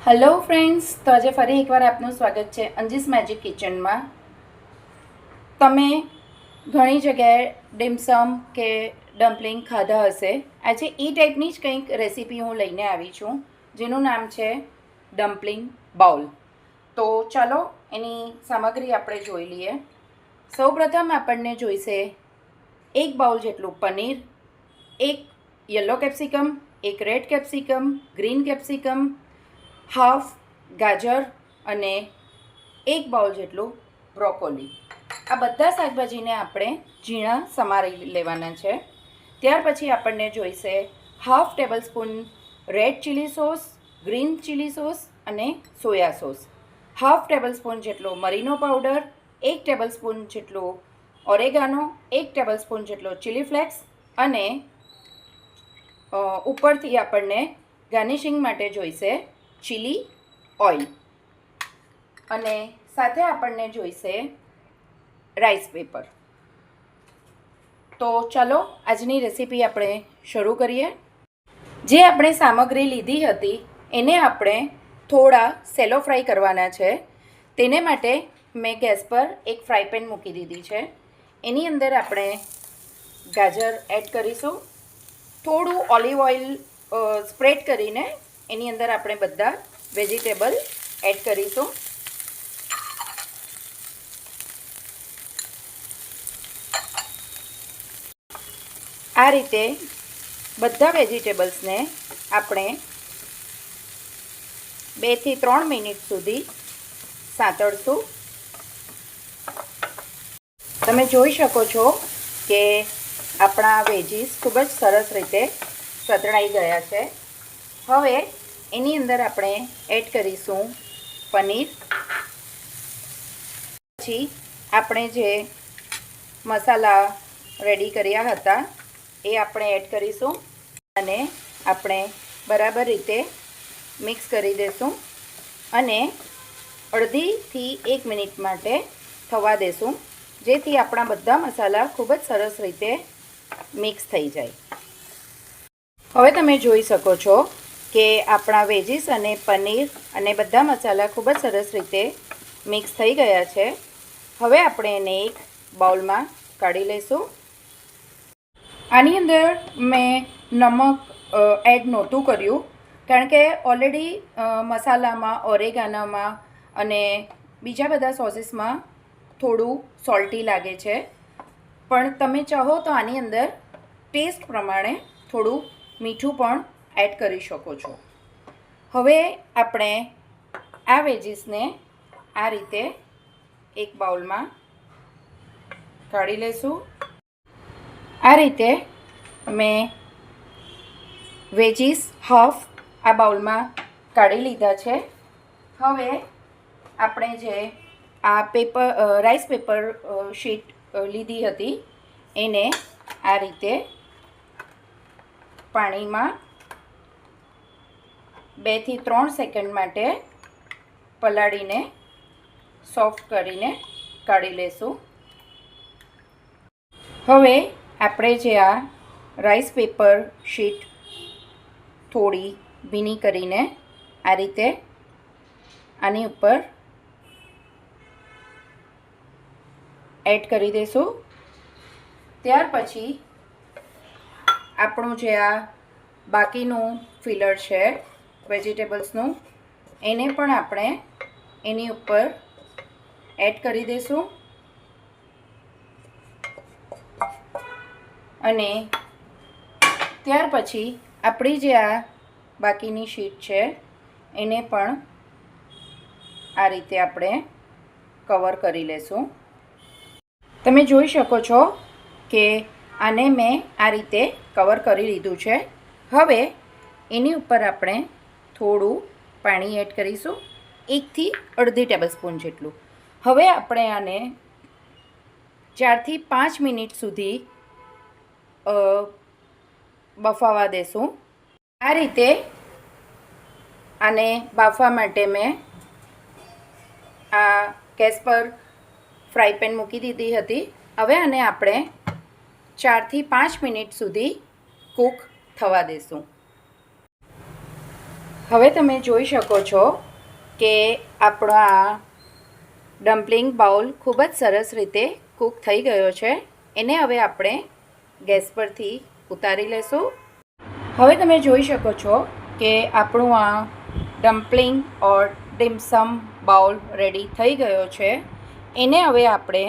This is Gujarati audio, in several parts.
હેલો ફ્રેન્ડ્સ, તો આજે ફરી એકવાર આપનું સ્વાગત છે અંજીસ મેજિક કિચનમાં. તમે ઘણી જગ્યાએ ડિમસમ કે ડમ્પલિંગ ખાધા હશે. આજે એ ટાઈપની જ કંઈક રેસીપી હું લઈને આવી છું, જેનું નામ છે ડમ્પલિંગ બાઉલ. તો ચાલો એની સામગ્રી આપણે જોઈ લઈએ. સૌપ્રથમ આપણને જોઈશે 1 બાઉલ જેટલું paneer, 1 yellow capsicum, 1 red capsicum, green capsicum, half ગાજર અને 1 બાઉલ જેટલું બ્રોકોલી. આ બધા શાકભાજીને આપણે ઝીણા સમારી લેવાના છે. ત્યાર પછી આપણને જોઈશે half tablespoon red chilli sauce, green chilli sauce અને soya sauce, half tablespoon જેટલો મરીનો પાવડર, 1 ટેબલ સ્પૂન જેટલો ઓરેગાનો, 1 ટેબલ સ્પૂન જેટલો ચીલી ફ્લેક્સ અને ઉપરથી આપણને ગાર્નિશિંગ માટે જોઈશે ચીલી ઓઇલ અને સાથે આપણને જોઈશે રાઈસ પેપર. તો ચાલો આજની રેસીપી આપણે શરૂ કરીએ. જે આપણે સામગ્રી લીધી હતી એને આપણે થોડા સેલો ફ્રાય કરવાના છે. તેને માટે મેં ગેસ પર એક ફ્રાય પેન મૂકી દીધી છે. એની અંદર આપણે ગાજર એડ કરીશું. થોડું ઓલિવ ઓઇલ સ્પ્રેડ કરીને એની અંદર આપણે બધા વેજીટેબલ એડ કરીશું. આ રીતે બધા વેજીટેબલ્સને આપણે 2 થી 3 મિનિટ સુધી સાંતળશું. તમે જોઈ શકો છો કે આપણા વેજીસ ખૂબ જ સરસ રીતે સતળાઈ ગયા છે. હવે એની અંદર આપણે એડ કરીશું પનીર. પછી આપણે જે મસાલા રેડી કર્યા હતા એ આપણે એડ કરીશું અને આપણે બરાબર રીતે મિક્સ કરી દઈશું અને અડધીથી 1 મિનિટ માટે થવા દેશું, જેથી આપણા બધા મસાલા ખૂબ જ સરસ રીતે મિક્સ થઈ જાય. હવે તમે જોઈ શકો છો કે આપણા વેજીસ અને પનીર અને બધા મસાલા ખૂબ જ સરસ રીતે મિક્સ થઈ ગયા છે. હવે આપણે એને એક બાઉલમાં કાઢી લઈશું. આની અંદર મેં નમક એડ નહોતું કર્યું, કારણ કે ઓલરેડી મસાલામાં, ઓરેગાનામાં અને બીજા બધા સોસીસમાં થોડું સોલ્ટી લાગે છે. પણ તમે ચાહો તો આની અંદર ટેસ્ટ પ્રમાણે થોડું મીઠું પણ એડ કરી શકો છો. હવે આપણે આ વેજીસને આ રીતે એક બાઉલમાં કાઢી લઈશું. આ રીતે મેં વેજીસ હાફ આ બાઉલમાં કાઢી લીધા છે. હવે આપણે જે આ રાઈસ પેપર શીટ લીધી હતી એને આ રીતે પાણીમાં 2 થી 3 સેકન્ડ માટે પલાળીને સોફ્ટ કરીને કાઢી લઈશું. હવે આપણે જે આ રાઈસ પેપર શીટ થોડી ભીની કરીને આ રીતે આની ઉપર એડ કરી દઈશું. ત્યાર પછી આપણું જે આ બાકીનું ફિલર છે વેજીટેબલ્સનું, એને પણ આપણે એની ઉપર એડ કરી દઈશું અને ત્યાર પછી આપણી જે આ બાકીની શીટ છે એને પણ આ રીતે આપણે કવર કરી લઈશું. તમે જોઈ શકો છો કે આને મેં આ રીતે કવર કરી લીધું છે. હવે એની ઉપર આપણે થોડું પાણી એડ કરીશું, 1 થી અડધી ટેબલ સ્પૂન જેટલું. હવે આપણે આને 4 થી 5 મિનિટ સુધી બફાવા દેશું. આ રીતે આને બાફવા માટે મેં આ ગેસ પર ફ્રાય પેન મૂકી દીધી હતી. હવે આને આપણે 4 થી 5 મિનિટ સુધી કૂક થવા દેશું. હવે તમે જોઈ શકો છો કે આપણો આ ડમ્પલિંગ બાઉલ ખૂબ જ સરસ રીતે કૂક થઈ ગયો છે. એને હવે આપણે ગેસ પરથી ઉતારી લેશું. હવે તમે જોઈ શકો છો કે આપણું આ ડમ્પલિંગ ઓર ડીમસમ બાઉલ રેડી થઈ ગયો છે. એને હવે આપણે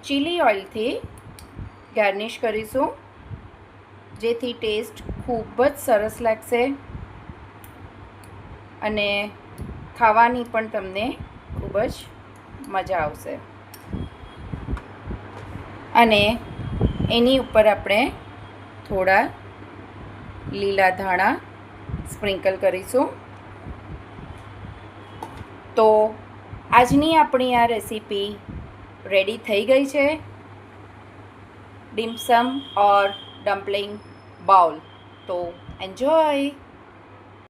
ચીલી ઓઇલથી ગાર્નિશ કરીશું, જેથી ટેસ્ટ ખૂબ જ સરસ લાગશે અને ખાવાની પણ તમને ખૂબ જ મજા આવશે. અને એની ઉપર આપણે થોડા લીલા ધાણા સ્પ્રિંકલ કરીશું. તો આજની આપણી આ રેસીપી રેડી થઈ ગઈ છે, ડીમસમ ઓર ડમ્પલિંગ બાઉલ. તો એન્જોય.